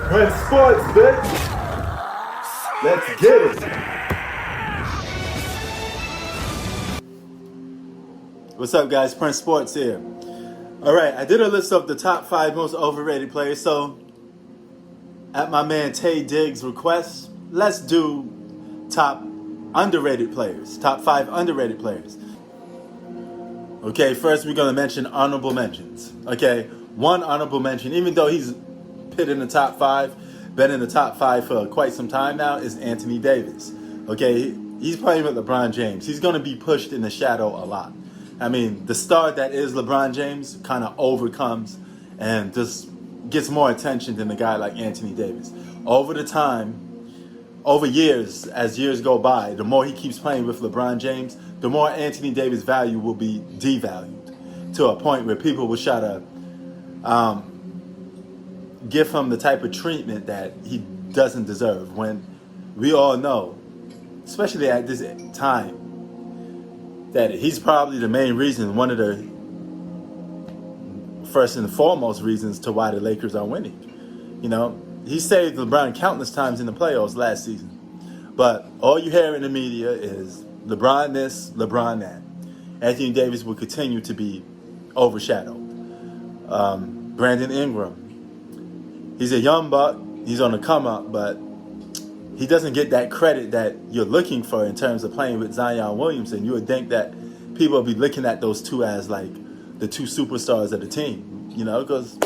Prince Sports, bitch. Let's get it. What's up, guys? Prince Sports here. All right, I did a list of the top 5 most overrated players. So, at my man Tay Diggs' request, let's do top underrated players. Top 5 underrated players. Okay, first we're gonna mention honorable mentions. Okay, one honorable mention, even though he's put in the top 5, been in the top 5 for quite some time now, is Anthony Davis. Okay, he's playing with LeBron James. He's gonna be pushed in the shadow a lot. I mean, the star that is LeBron James kind of overcomes and just gets more attention than a guy like Anthony Davis. Over years, as years go by, the more he keeps playing with LeBron James, the more Anthony Davis' value will be devalued to a point where people will try to give him the type of treatment that he doesn't deserve. When we all know, especially at this time, that he's probably the main reason, one of the first and foremost reasons to why the Lakers are winning. You know, he saved LeBron countless times in the playoffs last season. But all you hear in the media is LeBron this, LeBron that. Anthony Davis will continue to be overshadowed. Brandon Ingram, he's a young buck. He's on the come up, but he doesn't get that credit that you're looking for in terms of playing with Zion Williamson. You would think that people would be looking at those two as like the two superstars of the team, you know, because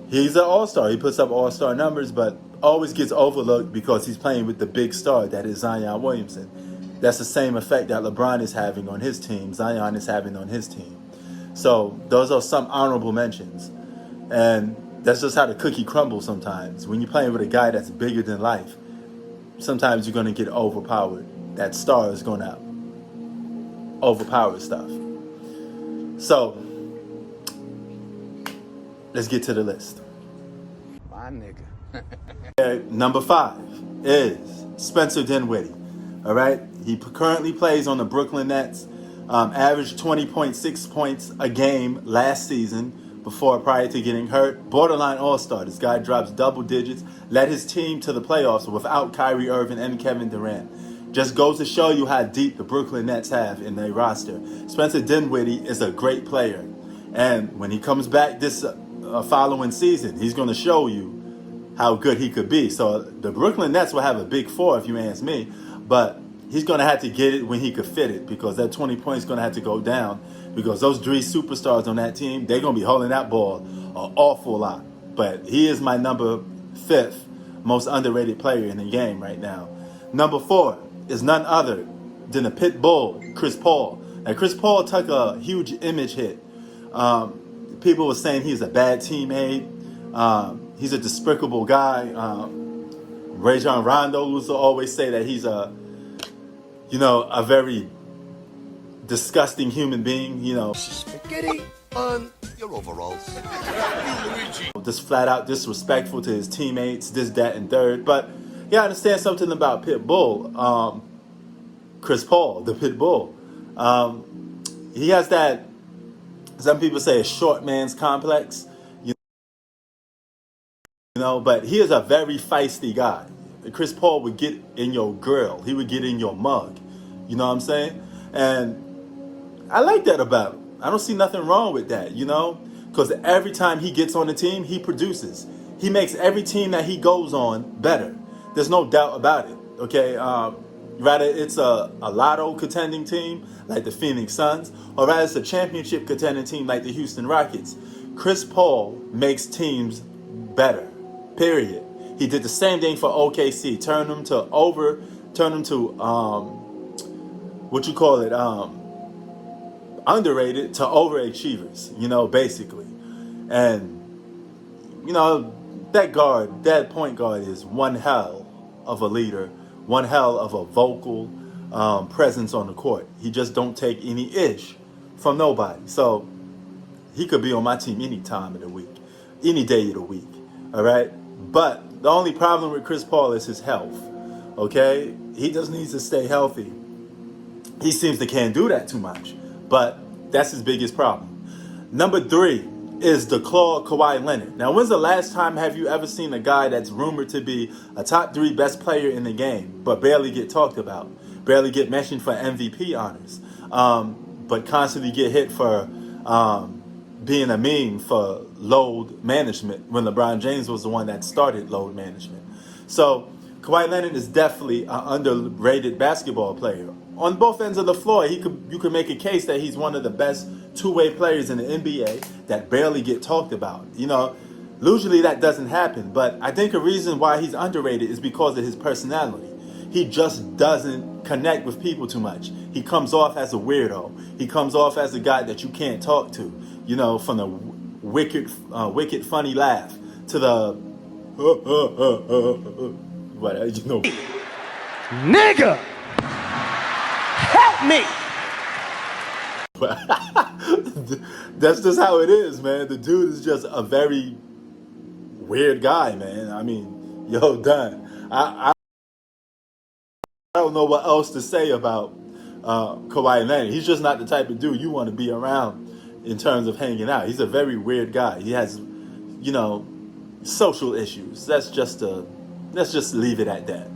he's an all-star. He puts up all-star numbers, but always gets overlooked because he's playing with the big star that is Zion Williamson. That's the same effect that LeBron is having on his team, Zion is having on his team. So those are some honorable mentions. And that's just how the cookie crumbles sometimes. When you're playing with a guy that's bigger than life, sometimes you're going to get overpowered. That star is going to overpower stuff. So, let's get to the list. My nigga. Number 5 is Spencer Dinwiddie. All right? He currently plays on the Brooklyn Nets. Averaged 20.6 points a game last season prior to getting hurt. Borderline all-star. This guy drops double digits. Led his team to the playoffs without Kyrie Irving and Kevin Durant. Just goes to show you how deep the Brooklyn Nets have in their roster. Spencer Dinwiddie is a great player. And when he comes back this following season, he's going to show you how good he could be. So the Brooklyn Nets will have a big 4 if you ask me. But he's going to have to get it when he could fit it, because that 20 points is going to have to go down, because those 3 superstars on that team, they're going to be holding that ball an awful lot. But he is my number 5th most underrated player in the game right now. Number 4 is none other than the pit bull, Chris Paul. Now, Chris Paul took a huge image hit. People were saying he's a bad teammate. He's a despicable guy. Rajon Rondo used to always say that he's a very disgusting human being, you know. Spaghetti on your overalls. Just flat out disrespectful to his teammates, this, that, and third. But you gotta understand something about Pitbull. Chris Paul, the Pitbull. He has that, some people say, a short man's complex. You know, but he is a very feisty guy. Chris Paul would get in your grill. He would get in your mug. You know what I'm saying? And I like that about him. I don't see nothing wrong with that, you know? Because every time he gets on the team, he produces. He makes every team that he goes on better. There's no doubt about it, okay? Rather it's a lotto contending team like the Phoenix Suns, or rather it's a championship contending team like the Houston Rockets. Chris Paul makes teams better, period. He did the same thing for OKC. Turn them to underrated to overachievers, you know, basically. And, you know, that point guard is one hell of a leader, one hell of a vocal presence on the court. He just don't take any ish from nobody. So he could be on my team any time of the week, any day of the week, all right? But the only problem with Chris Paul is his health, okay? He just needs to stay healthy. He seems to can't do that too much, but that's his biggest problem. Number 3 is the claw Kawhi Leonard. Now, when's the last time have you ever seen a guy that's rumored to be a top 3 best player in the game, but barely get talked about, barely get mentioned for MVP honors, but constantly get hit for being a meme for load management when LeBron James was the one that started load management? So Kawhi Leonard is definitely an underrated basketball player. On both ends of the floor, you could make a case that he's one of the best two-way players in the NBA that barely get talked about. You know, usually that doesn't happen, but I think a reason why he's underrated is because of his personality. He just doesn't connect with people too much. He comes off as a weirdo. He comes off as a guy that you can't talk to. You know, from the wicked funny laugh to the whatever, you know. Nigga! Help me! That's just how it is, man. The dude is just a very weird guy, man. I mean, yo, done. I don't know what else to say about Kawhi Leonard. He's just not the type of dude you want to be around in terms of hanging out. He's a very weird guy. He has, you know, social issues. Let's just leave it at that.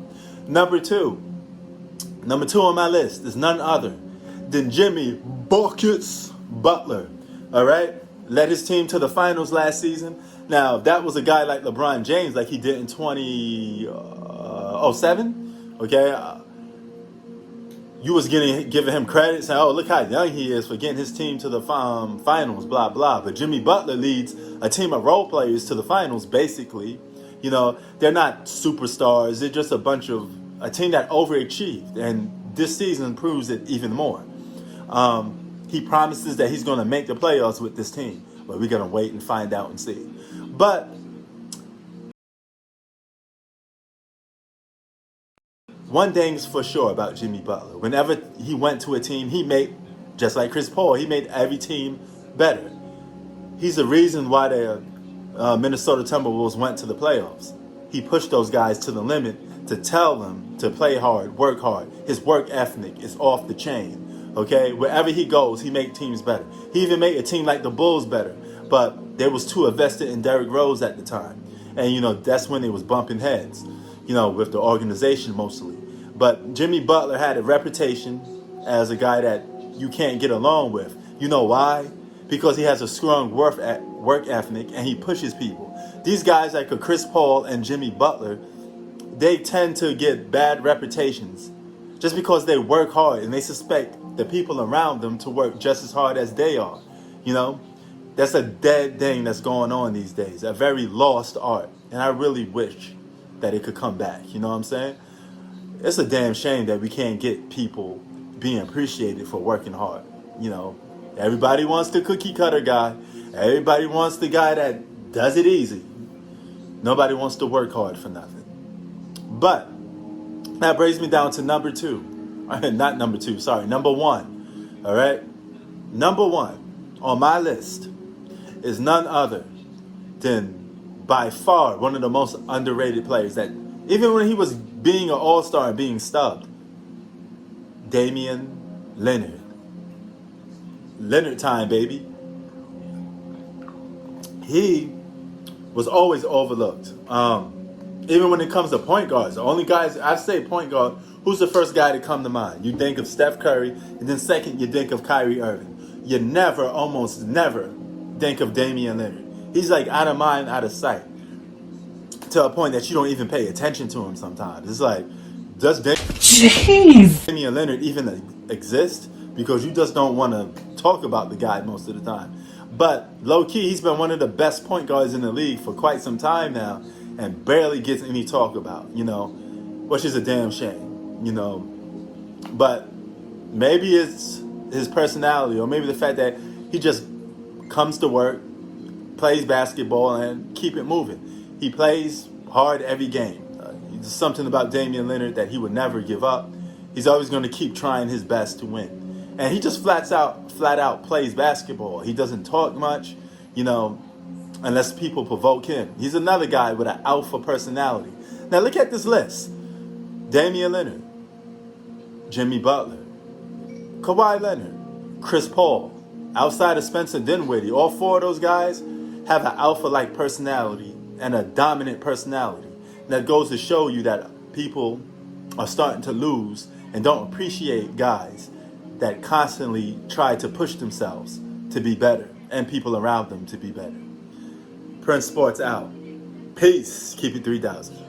Number two on my list is none other than Jimmy Buckets Butler. All right, led his team to the finals last season. Now, if that was a guy like LeBron James, like he did in 2007, okay, you was giving him credit, saying, "Oh, look how young he is for getting his team to the finals." Blah blah. But Jimmy Butler leads a team of role players to the finals. Basically, you know, they're not superstars. They're just a team that overachieved, and this season proves it even more. He promises that he's going to make the playoffs with this team, but we're going to wait and find out and see. But one thing's for sure about Jimmy Butler. Whenever he went to a team, he made, just like Chris Paul, he made every team better. He's the reason why the Minnesota Timberwolves went to the playoffs. He pushed those guys to the limit to tell them to play hard, work hard. His work ethic is off the chain. Okay, wherever he goes, he makes teams better. He even made a team like the Bulls better, but they was too invested in Derrick Rose at the time, and you know that's when they was bumping heads, you know, with the organization mostly. But Jimmy Butler had a reputation as a guy that you can't get along with. You know why? Because he has a strong work ethic and he pushes people. These guys like Chris Paul and Jimmy Butler, they tend to get bad reputations just because they work hard and they suspect the people around them to work just as hard as they are. You know, that's a dead thing that's going on these days, a very lost art. And I really wish that it could come back. You know what I'm saying? It's a damn shame that we can't get people being appreciated for working hard. You know, everybody wants the cookie cutter guy. Everybody wants the guy that does it easy. Nobody wants to work hard for nothing. But that brings me down to number one. All right? Number one on my list is none other than by far one of the most underrated players that even when he was being an all-star and being stubbed, Damian Lillard. Leonard time, baby. He was always overlooked. Even when it comes to point guards, the only guys, I say point guard, who's the first guy to come to mind? You think of Steph Curry, and then second you think of Kyrie Irving. You almost never think of Damian Lillard. He's like out of mind, out of sight. To a point that you don't even pay attention to him sometimes. It's like, does Damian Lillard even exist? Because you just don't want to talk about the guy most of the time. But low-key, he's been one of the best point guards in the league for quite some time now and barely gets any talk about, you know, which is a damn shame, you know. But maybe it's his personality or maybe the fact that he just comes to work, plays basketball, and keep it moving. He plays hard every game. There's something about Damian Lillard that he would never give up. He's always going to keep trying his best to win. And he just flat out plays basketball. He doesn't talk much, you know, unless people provoke him. He's another guy with an alpha personality. Now look at this list. Damian Lillard, Jimmy Butler, Kawhi Leonard, Chris Paul, outside of Spencer Dinwiddie. All four of those guys have an alpha-like personality and a dominant personality. And that goes to show you that people are starting to lose and don't appreciate guys that constantly try to push themselves to be better and people around them to be better. Prince Sports out. Peace. Keep it 3,000.